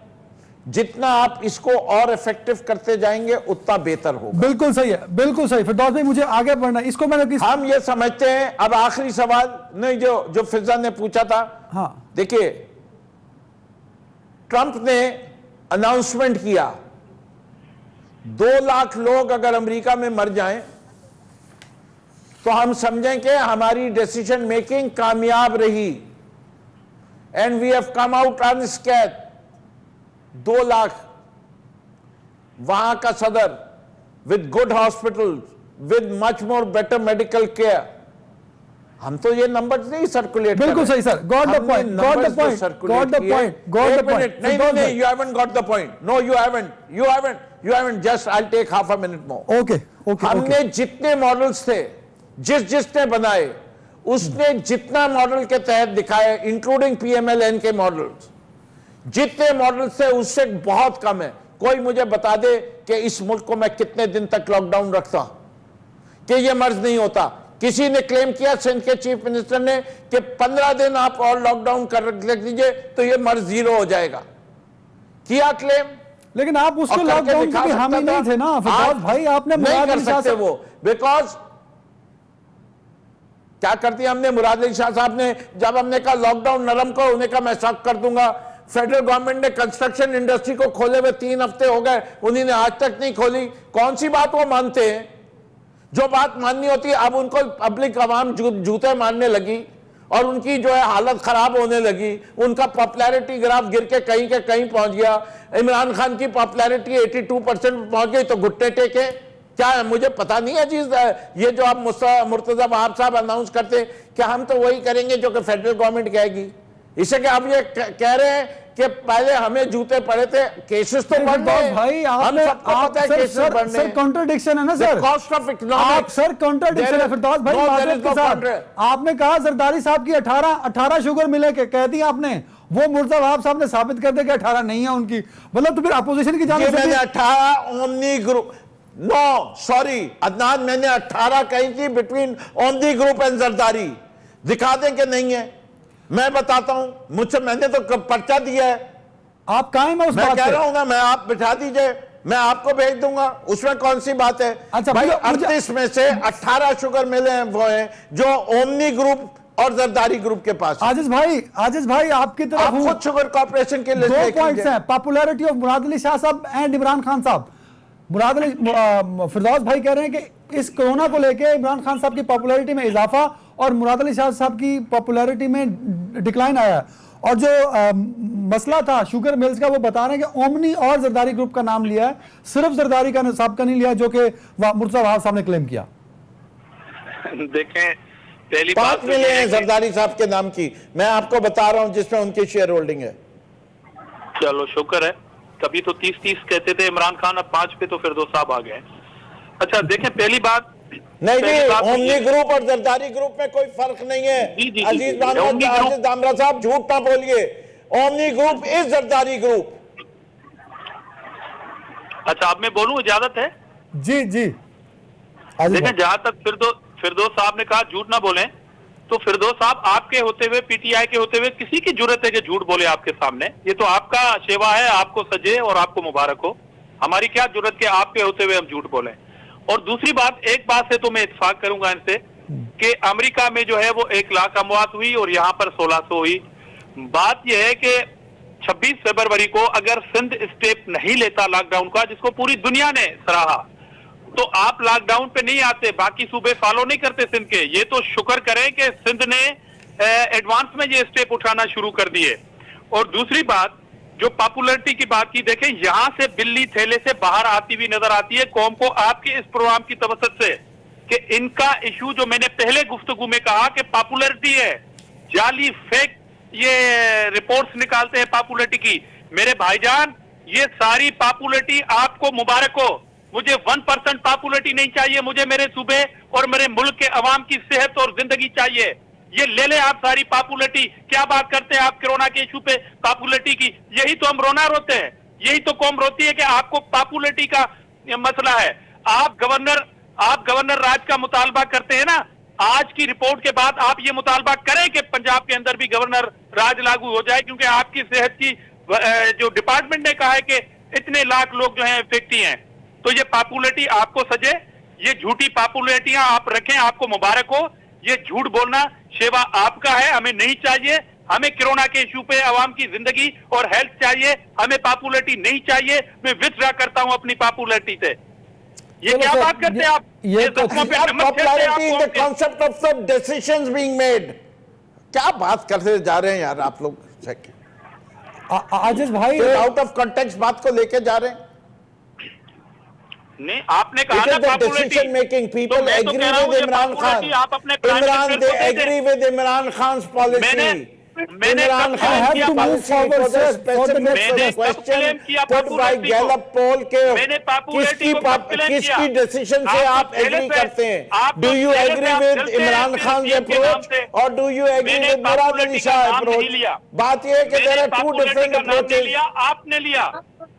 जितना आप इसको और इफेक्टिव करते जाएंगे उतना बेहतर होगा। बिल्कुल सही है, बिल्कुल सही। फिरदौस भाई मुझे आगे बढ़ना है, इसको मैंने हम ये समझते हैं। अब आखिरी सवाल नहीं, जो फिजा ने पूछा था। हाँ, देखिए, ट्रंप ने अनाउंसमेंट किया 2 लाख लोग अगर अमेरिका में मर जाएं तो हम समझें कि हमारी डिसीजन मेकिंग कामयाब रही, and we have come out unscathed. 2 lakh, वहां का सदर with good hospital, with much more better medical care. हम तो ये नंबर नहीं सर्कुलेट, बिल्कुल सही sir, got the point, got the point, got the point, got the point. नहीं, you haven't got the point. No, you haven't. Just I'll take half a minute more. Okay, okay. हमने जितने मॉडल्स थे, जिसने बनाए, उसने जितना मॉडल के तहत दिखाए, इंक्लूडिंग PMLN के मॉडल्स, जितने मॉडल्स थे उससे बहुत कम है। कोई मुझे बता दे कि इस मुल्क को मैं कितने दिन तक लॉकडाउन रखता कि यह मर्ज नहीं होता। किसी ने क्लेम किया, सिंध के चीफ मिनिस्टर ने, कि 15 दिन आप और लॉकडाउन कर रख दीजिए तो यह मर्ज 0 हो जाएगा। किया क्लेम, लेकिन आप उसको लॉकडाउन के हामी नहीं थे ना फिरदौस भाई। आपने नहीं कर सकते वो, बिकॉज क्या करती है हमने, मुराद अली शाह साहब ने जब हमने कहा लॉकडाउन नरम करो, उन्हें कहा मैं सख्त कर दूंगा। फेडरल गवर्नमेंट ने कंस्ट्रक्शन इंडस्ट्री को खोले हुए 3 हफ्ते हो गए, उन्होंने आज तक नहीं खोली। कौन सी बात वो मानते हैं? जो बात माननी होती है, अब उनको पब्लिक आवाम जूते मारने लगी और उनकी जो है हालत खराब होने लगी। उनका पॉपुलैरिटी ग्राफ गिर के कहीं पहुंच गया। इमरान खान की पॉपुलैरिटी 82% पहुंच गई तो घुटने टेके। क्या है मुझे पता नहीं है चीज, ये जो आप मुर्तजा वहाब साहब अनाउंस करते, क्या हम तो वही करेंगे जो कि फेडरल गवर्नमेंट कहेगी? इसे क्या आप ये कह रहे हैं कि पहले हमें जूते पड़े थे, केसेस तो बढ़ रहे भाई, हम सबको पता है केसेस बढ़ रहे सर कॉन्ट्रडिक्शन है ना sir, cost of economics. Sir contradiction है फिरदौस भाई। माजरत के साथ आपने कहा जरदारी साहब की 18 शुगर मिले के कह दी आपने, वो मुर्तजा वहाब साहब ने साबित कर दिया कि 18 नहीं है उनकी, मतलब तो फिर अपोजिशन की जानिब से 18 Omni group, no sorry Adnan, मैंने 18 कही थी between Omni group and Zardari. दिखा दें कि नहीं है, मैं बताता हूं, मुझसे मैंने तो पर्चा दिया है। आप कायम है उस मैं बात कह रहा हूं ना, मैं आप बिठा दीजिए, मैं आपको भेज दूंगा, उसमें कौन सी बात है? अच्छा भाई 38 में से 18 शुगर मिले हैं वो हैं जो ओमनी ग्रुप और जरदारी ग्रुप के पास। आजिज भाई आपकी तरफ आप खुद शुगर कॉर्पोरेशन के लिए 2 पॉइंट्स हैं, पॉपुलैरिटी ऑफ मुराद अली शाह साहब एंड इमरान खान साहब। मुराद अली फिरदौस भाई कह रहे हैं कि इस कोरोना को लेके इमरान खान साहब की पॉपुलैरिटी में इजाफा और मुराद अली शाह साहब की पॉपुलैरिटी में डिक्लाइन आया है। और जो मसला था शुगर मिल्स का, वो बता रहे हैं कि ओमनी और जरदारी ग्रुप का नाम लिया है, सिर्फ जरदारी का साहब का नहीं लिया, जो कि मुर्तजा वहाब साहब ने क्लेम किया। देखें, पहली 5 मिले हैं जरदारी साहब के नाम की, मैं आपको बता रहा हूं, जिसमें उनकी शेयर होल्डिंग है। चलो शुक्र है, कभी तो 30-30 कहते थे इमरान खान, अब 5 पे तो फिरदौस साहब आ गए। अच्छा देखें, पहली बात नहीं, ओमनी ग्रुप और जरदारी ग्रुप में कोई फर्क नहीं है। अजीज दामरा साहब झूठ ना बोलिए, omni group is Zardari group. अच्छा अब मैं बोलूं, इजाजत है? जी जी। देखें, जहां तक फिरदौस साहब ने कहा झूठ ना बोलें, तो फिरदौस साहब आपके होते हुए, पीटीआई के होते हुए किसी की जरूरत है कि झूठ बोले आपके सामने? ये तो आपका सेवा है, आपको सजे और आपको मुबारक हो। हमारी क्या जरूरत कि आपके होते हुए हम झूठ बोलें? और दूसरी बात, एक बात से तो मैं इत्तेफाक करूंगा इनसे कि अमेरिका में जो है वो 1 लाख अमवात हुई और यहाँ पर 1600 हुई। बात यह है कि 26 फरवरी को अगर सिंध स्टेप नहीं लेता लॉकडाउन का, जिसको पूरी दुनिया ने सराहा, तो आप लॉकडाउन पे नहीं आते, बाकी सूबे फॉलो नहीं करते सिंध के। ये तो शुक्र करें कि सिंध ने एडवांस में ये स्टेप उठाना शुरू कर दिए। और दूसरी बात, जो पॉपुलैरिटी की बात की, देखें यहां से बिल्ली थैले से बाहर आती हुई नजर आती है कौम को आपके इस प्रोग्राम की तवसत से, कि इनका इशू जो मैंने पहले गुफ्तगू में कहा कि पॉपुलैरिटी है, जाली फेक ये रिपोर्ट्स निकालते हैं पॉपुलैरिटी की। मेरे भाईजान, ये सारी पॉपुलैरिटी आपको मुबारक हो। मुझे 1% पॉपुलैरिटी नहीं चाहिए, मुझे मेरे सूबे और मेरे मुल्क के अवाम की सेहत और जिंदगी चाहिए। ये ले ले आप सारी पॉपुलैरिटी। क्या बात करते हैं आप कोरोना के इशू पे पॉपुलैरिटी की? यही तो हम रोना रोते हैं, यही तो कौम रोती है कि आपको पॉपुलैरिटी का मसला है। आप गवर्नर राज का मुतालबा करते हैं ना, आज की रिपोर्ट के बाद आप ये मुतालबा करें कि पंजाब के अंदर भी गवर्नर राज लागू हो जाए, क्योंकि आपकी सेहत की जो डिपार्टमेंट ने कहा है कि इतने लाख लोग जो हैं इफेक्टी हैं। तो ये पॉपुलैरिटी आपको सजे, ये झूठी पॉपुलैरिटियां आप रखें, आपको मुबारक हो। ये झूठ बोलना सेवा आपका है, हमें नहीं चाहिए। हमें कोरोना के इशू पे आवाम की जिंदगी और हेल्थ चाहिए, हमें पॉपुलैरिटी नहीं चाहिए। मैं विथड्रा करता हूं अपनी पॉपुलैरिटी से। ये क्या बात करते हैं आप? ये तो popularity in the concept of the decisions being made. क्या बात करते जा रहे हैं यार आप लोग? आजिज भाई आउट ऑफ कॉन्टेक्स्ट बात को लेके जा रहे हैं। नहीं, आपने कहा ना decision making people agree with Imran Khan. Imran they agree with Imran Khan policy. Imran Khan की policy for the specific question put by Gallup poll के किसकी डिसीजन से आप एग्री करते हैं? Do you agree with Imran Khan approach और do you agree with Murad Ali Shah approach? बात यह है कि देयर आर 2 डिफरेंट अप्रोचेस। आपने लिया,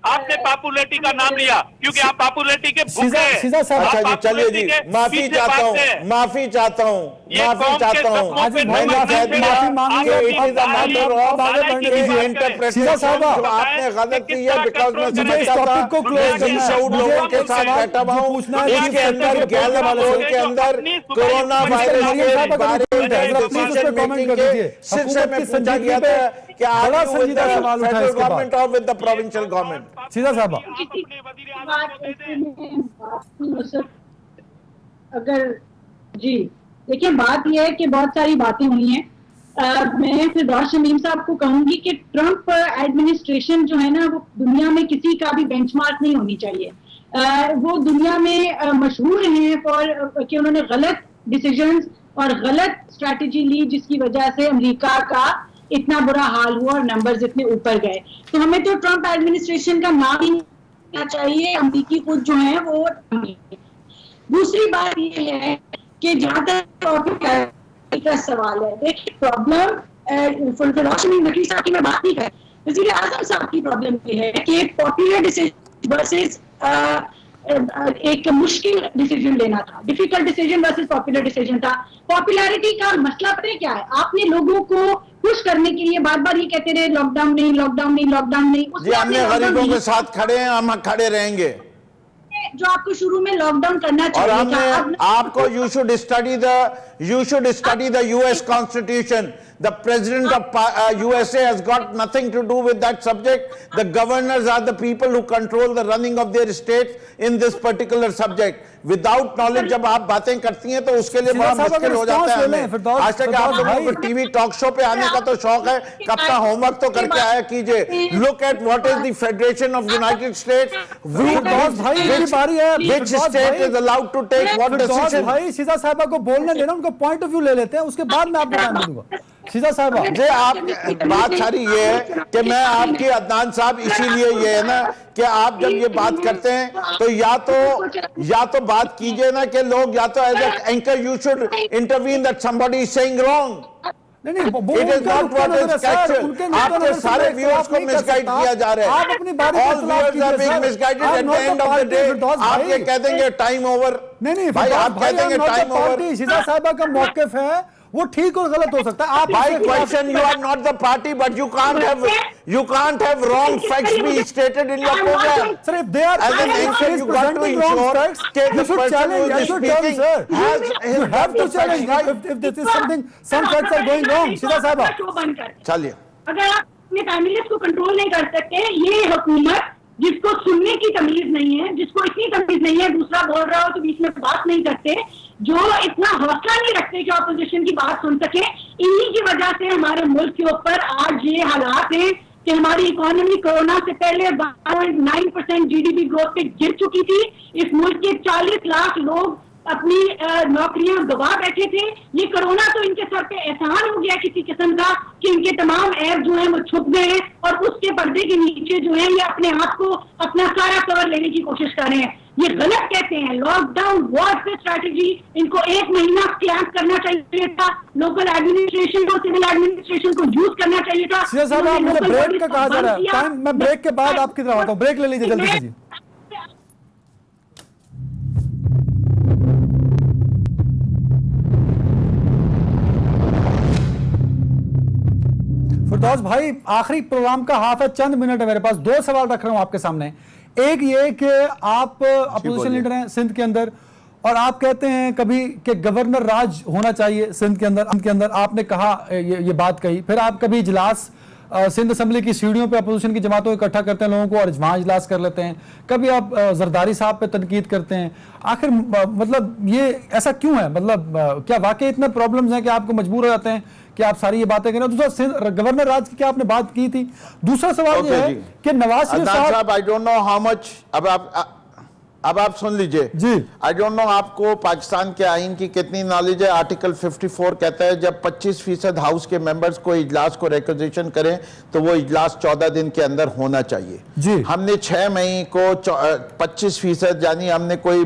आपने पॉपुलैरिटी का नाम लिया क्योंकि आप पॉपुलैरिटी के भूखे हैं। अच्छा जी, चलिए जी, माफी चाहता हूँ। माफी चाहता हूँ। आपने गलत की है, बिकॉज मैं समझता था लोगों के साथ बैठा हुआ हूँ। इसके अंदर गैलप पोल के अंदर कोरोना वायरस के बारे में डिसीजन मेकिंग के सिलसिले में पूछा गया था कि आप फेडरल गवर्नमेंट और विद द प्रोविंशियल गवर्नमेंट। सीधा साहब, अगर जी देखिए, बात यह है कि बहुत सारी बातें हुई हैं। मैं फिरदौस शमीम साहब को कहूंगी कि ट्रंप एडमिनिस्ट्रेशन जो है ना, वो दुनिया में किसी का भी बेंचमार्क नहीं होनी चाहिए। वो दुनिया में मशहूर हैं फॉर कि उन्होंने गलत डिसीजंस और गलत स्ट्रैटेजी ली, जिसकी वजह से अमेरिका का इतना बुरा हाल हुआ और नंबर्स इतने ऊपर गए। तो हमें तो ट्रंप एडमिनिस्ट्रेशन का नाम ही नहीं चाहिए, अमेरिकी कुछ जो है वो। दूसरी बात ये है कि जहां तक का सवाल है, देखिए प्रॉब्लम फिरदौस शमीम नकवी साहब की मैं बात नहीं कर, वज़ीर आज़म साहब की प्रॉब्लम ये है कि पॉपुलर डिसीजन वर्सेस एक मुश्किल डिसीजन लेना था। Difficult decision versus popular decision था। पॉपुलैरिटी का मसला पता है क्या है? आपने लोगों को खुश करने के लिए बार बार ये कहते रहे लॉकडाउन नहीं, लॉकडाउन नहीं, लॉकडाउन नहीं। जी, हमने गरीबों के साथ खड़े हैं, हम खड़े रहेंगे। जो आपको शुरू में लॉकडाउन करना चाहिए, और हमने आपको you should study the US constitution. The president of USA has got nothing to do with that subject. The governors are the people who control the running of their states in this particular subject. Without knowledge जब आप बातें करती हैं तो उसके लिए बड़ा मुश्किल हो जाता है हमें। आज तक आप लोगों को टीवी टॉक शो पे आने का तो शौक है, कब का होमवर्क तो करके आया कीजिए। Look at what is the Federation of United States. Which state is allowed to take what decision? भाई शीजा साहबा को बोलने देना, उनका पॉइंट ऑफ व्यू ले लेते हैं, उसके बाद मैं आपको टाइम दूंगा। शीजा साहबा मुझे आप बात सारी ये है कि मैं आपकी अदनान साहब इसीलिए ये है ना कि आप जब ये बात करते हैं तो या तो बात कीजिए ना कि लोग या तो as anchor you should intervene that somebody is saying wrong. It is not what is factual. आपके सारे व्यूअर्स को मिसगाइड किया जा रहा है। All viewers are being misguided at the end of the day. आप ये कह देंगे टाइम ओवर। नहीं भाई आप कह देंगे टाइम ओवर। शीजा साहबा का मौकिफ है, वो ठीक और गलत हो सकता है। आप By question, you are not the party, but you can't have wrong facts be stated in your program. Sir, if they are as an anchor, you got to ensure that the person who is speaking has you have to challenge if this is something, some facts are going wrong. Sheeza साहबा चलिए, अगर आप अपने फैमिलीज को कंट्रोल नहीं कर सकते, ये हुकूमत जिसको सुनने की तमीज नहीं है, जिसको इतनी तमीज नहीं है, दूसरा बोल रहा हो तो बीच में बात नहीं करते, जो इतना हौसला नहीं रखते कि ऑपोजिशन की बात सुन सके, इन्हीं की वजह से हमारे मुल्क के ऊपर आज ये हालात हैं कि हमारी इकोनॉमी कोरोना से पहले 9% जीडीपी ग्रोथ पे गिर चुकी थी। इस मुल्क के 40 लाख लोग अपनी नौकरियां गवा बैठे थे। ये कोरोना तो इनके सर पे एहसान हो गया किसी किस्म का कि इनके तमाम ऐप जो है वो छुप गए हैं और उसके पर्दे के नीचे जो है ये अपने आप को अपना सारा कवर लेने की कोशिश कर रहे हैं। ये गलत कहते हैं। लॉकडाउन वॉर स्ट्रैटेजी, इनको 1 महीना क्लैंप करना चाहिए था, लोकल एडमिनिस्ट्रेशन को, सिविल एडमिनिस्ट्रेशन को यूज करना चाहिए था। शीजा साहब मुझे ब्रेक का कहा जा रहा है, टाइम मैं ब्रेक के बाद आपकी तरफ आता हूँ, ब्रेक ले लीजिए जल्दी से। फिरदौस भाई, आखिरी प्रोग्राम का हाफ है, चंद मिनट है मेरे पास। 2 सवाल रख रहा हूं आपके सामने। एक ये कि आप अपोजिशन लीडर हैं सिंध के अंदर और आप कहते हैं कभी कि गवर्नर राज होना चाहिए सिंध के अंदर आपने कहा ये बात कही, फिर आप कभी इजलास सिंध असेंबली की सीढ़ियों पे अपोजिशन की जमातों को इकट्ठा करते हैं लोगों को और वहां इजलास कर लेते हैं, कभी आप जरदारी साहब पे तनकीद करते हैं। आखिर मतलब ये ऐसा क्यों है? मतलब क्या वाकई इतने प्रॉब्लम्स हैं कि आपको मजबूर हो जाते हैं कि आप सारी ये बातें करें? दूसरा, गवर्नर राज की क्या आपने बात की थी? दूसरा सवाल ये है कि नवाज शरीफ साहब, I don't know how much, अब आप सुन लीजिए जी। आई डोंट नो आपको पाकिस्तान के आइन की कितनी नॉलेज है। आर्टिकल 54 कहता है जब 25% हाउस के मेंबर्स को इजलास को रिक्वेजिशन करें तो वो इजलास 14 दिन के अंदर होना चाहिए जी। हमने 6 मई को 25% यानी हमने कोई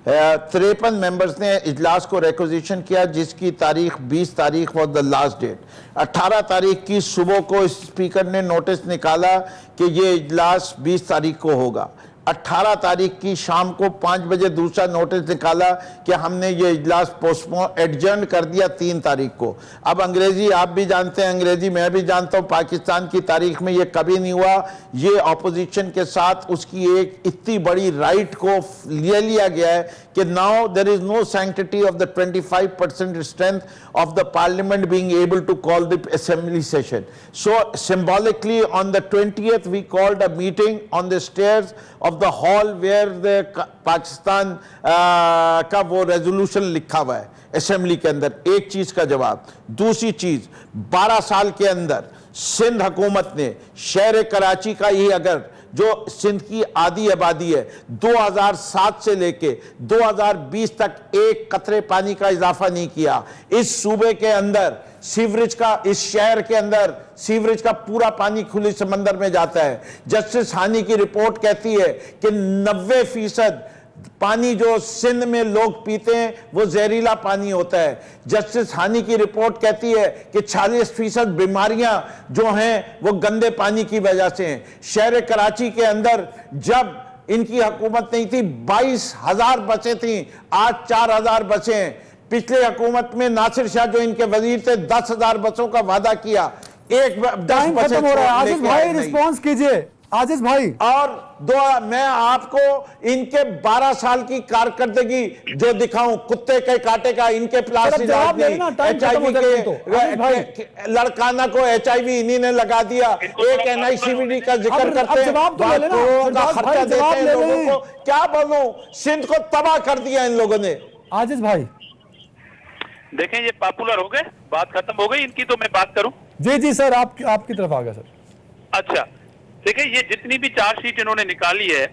53 मेंबर्स ने इजलास को रिक्वेजिशन किया जिसकी तारीख 20 तारीख वॉज द लास्ट डेट। 18 तारीख की सुबह को स्पीकर ने नोटिस निकाला कि ये इजलास 20 तारीख को होगा। 18 तारीख की शाम को 5 बजे दूसरा नोटिस निकाला कि हमने ये इजलास पोस्टपोन एडजर्न कर दिया 3 तारीख को। अब अंग्रेजी आप भी जानते हैं, अंग्रेजी मैं भी जानता हूं, पाकिस्तान की तारीख में ये कभी नहीं हुआ। ये ऑपोजिशन के साथ उसकी एक इतनी बड़ी राइट को ले लिया गया है कि now there is no sanctity of the 25% strength of the parliament being able to call the assembly session. So symbolically on the 20th we called a meeting on the stairs of the hall where the Pakistan का वो रेजोल्यूशन लिखा हुआ है असेंबली के अंदर। एक चीज का जवाब। दूसरी चीज, 12 साल के अंदर सिंध हुकूमत ने शहर कराची का ही अगर जो सिंध की आधी आबादी है 2007 से लेके 2020 तक एक कतरे पानी का इजाफा नहीं किया। इस सूबे के अंदर सीवरेज का, इस शहर के अंदर सीवरेज का पूरा पानी खुले समंदर में जाता है। जस्टिस हानी की रिपोर्ट कहती है कि 90% पानी जो सिंध में लोग पीते हैं वो जहरीला पानी होता है। जस्टिस हानी की रिपोर्ट कहती है कि 40% बीमारियां जो हैं वो गंदे पानी की वजह से हैं। शहर कराची के अंदर जब इनकी हुकूमत नहीं थी 22,000 बसें थी, आज 4,000 बसें हैं। पिछले हुकूमत में नासिर शाह जो इनके वजीर थे 10,000 बसों का वादा किया, एक 10 टाइम खत्म हो रहा है। आसिफ भाई रिस्पॉन्स कीजिए। आजिज भाई, और मैं आपको इनके 12 साल की कारकर्दगी जो दिखाऊं, कुत्ते के काटे का इनके प्लास इलाज नहीं, HIV के लड़काना को HIV इन्हीं ने लगा दिया, एक NICVD का जिक्र करते हैं, करोड़ों का खर्चा देते हैं लोगों को। क्या बोलूं, सिंध को तबाह कर दिया इन लोगों ने। आजिज भाई देखें, ये पॉपुलर हो गए, बात खत्म हो गई इनकी, तो मैं बात करूं। जी सर, आपकी तरफ आ गया सर। अच्छा, देखिए, ये जितनी भी चार्जशीट इन्होंने निकाली है,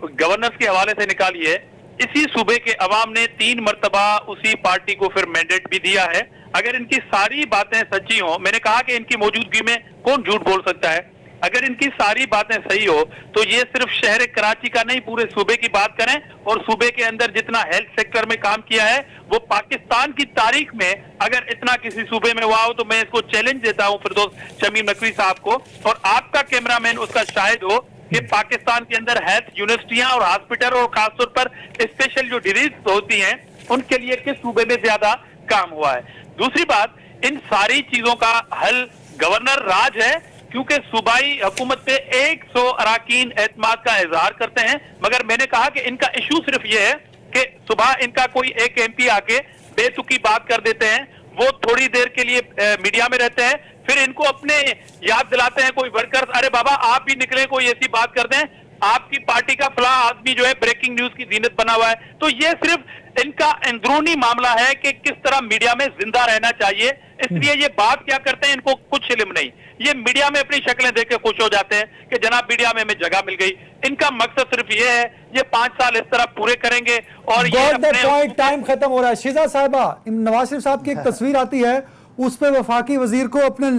गवर्नर्स के हवाले से निकाली है, इसी सूबे के अवाम ने 3 मर्तबा उसी पार्टी को फिर मैंडेट भी दिया है। अगर इनकी सारी बातें सच्ची हो, मैंने कहा कि इनकी मौजूदगी में कौन झूठ बोल सकता है, अगर इनकी सारी बातें सही हो तो ये सिर्फ शहर कराची का नहीं, पूरे सूबे की बात करें, और सूबे के अंदर जितना हेल्थ सेक्टर में काम किया है वो पाकिस्तान की तारीख में अगर इतना किसी सूबे में हुआ हो तो मैं इसको चैलेंज देता हूं फिरदौस शमीम नकवी साहब को, और आपका कैमरामैन उसका शाहिद हो कि पाकिस्तान के अंदर हेल्थ यूनिवर्सिटियां और हॉस्पिटल और खासतौर पर स्पेशल जो डिजीज होती हैं उनके लिए किस सूबे में ज्यादा काम हुआ है। दूसरी बात, इन सारी चीजों का हल गवर्नर राज है, क्योंकि सूबाई हुकूमत पे 100 अराकीन एतमाद का इजहार करते हैं, मगर मैंने कहा कि इनका इशू सिर्फ ये है कि सुबह इनका कोई एक MP आके बेतुकी बात कर देते हैं, वो थोड़ी देर के लिए मीडिया में रहते हैं, फिर इनको अपने याद दिलाते हैं कोई वर्कर्स, अरे बाबा आप भी निकले, कोई ऐसी बात कर दें, आपकी पार्टी का फला आदमी जो है ब्रेकिंग न्यूज की जीनत बना हुआ है। तो ये सिर्फ इनका अंदरूनी मामला है कि किस तरह मीडिया में जिंदा रहना चाहिए, इसलिए ये बात क्या करते हैं इनको कुछ इल्म नहीं, ये मीडिया में अपनी शक्लें देख के खुश हो जाते हैं कि जनाब मीडिया में हमें जगह मिल गई। इनका मकसद सिर्फ ये है, ये 5 साल इस तरह पूरे करेंगे और ये अपने टाइम खत्म हो रहा है। शिजा साहिबा, नवाज शरीफ साहब की एक तस्वीर आती है, उस पे वफाकी वजीर को अपने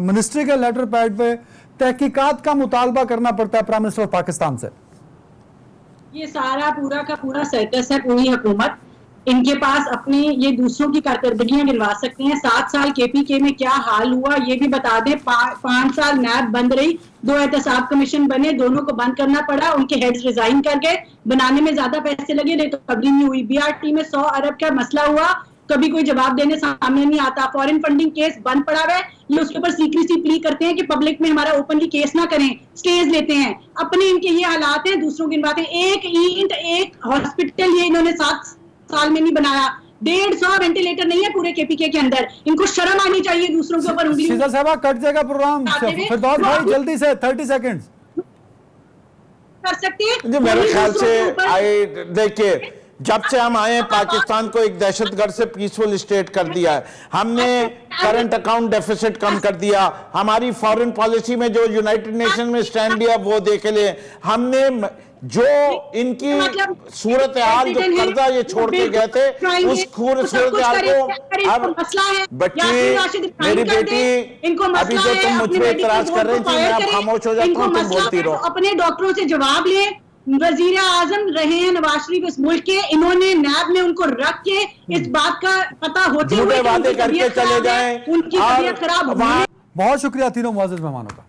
मिनिस्ट्री के लेटर पैड पे तहकीकात का मुतालबा करना पड़ता है प्राइम मिनिस्टर ऑफ पाकिस्तान से। ये सारा पूरा का पूरा सर्कस है, पूरी हुकूमत इनके पास अपनी ये दूसरों की कारकर्दगियां गिनवा सकते हैं। 7 साल KPK में क्या हाल हुआ ये भी बता दें। 5 साल नैब बंद रही, 2 एहतसाब कमीशन बने, दोनों को बंद करना पड़ा, उनके हेड्स रिजाइन कर गए, बनाने में ज्यादा पैसे लगे, रिकवरी नहीं हुई। BRT में 100 अरब का मसला हुआ, कभी कोई जवाब देने सामने नहीं आता। फॉरेन फंडिंग केस बंद पड़ा हुआ है, ये उसके ऊपर सीक्रेसी प्ली करते हैं कि पब्लिक में हमारा ओपनली केस ना करें, स्टेज लेते हैं। अपने इनके ये हालात हैं, दूसरों की बातें। एक हॉस्पिटल ये इन्होंने 7 साल में नहीं बनाया, 150 वेंटिलेटर नहीं है पूरे KPK के अंदर। इनको शर्म आनी चाहिए दूसरों के ऊपर उंगली। सीधा साहब कट जाएगा प्रोग्राम, फिरदौस भाई जल्दी से 30 सेकंड कर सकते हैं। मेरे ख्याल से देखिए, जब से हम आए पाकिस्तान को एक दहशतगर्द से पीसफुल स्टेट कर दिया है, हमने करंट अकाउंट डेफिसिट कम कर दिया, हमारी फॉरेन पॉलिसी में जो यूनाइटेड नेशन में स्टैंड लिया वो देख ले, हमने जो इनकी सूरत हाल जो कर्जा ये छोड़ के गए थे उस सूरत हाल को अब बच्ची मेरी बेटी अभी जो तुम मुझ पे इतराज कर रही थी, मैं अब खामोश हो जाता हूँ, तुम बोलती रहो। अपने डॉक्टरों से जवाब ले। वजीर आजम रहे हैं नवाज शरीफ इस मुल्क के, इन्होंने नैब में उनको रख के इस बात का पता होते हुए वादे करके चले जाएं, उनकी तबीयत खराब। बहुत शुक्रिया तीनों मुआज़्ज़ज़ मेहमानों का।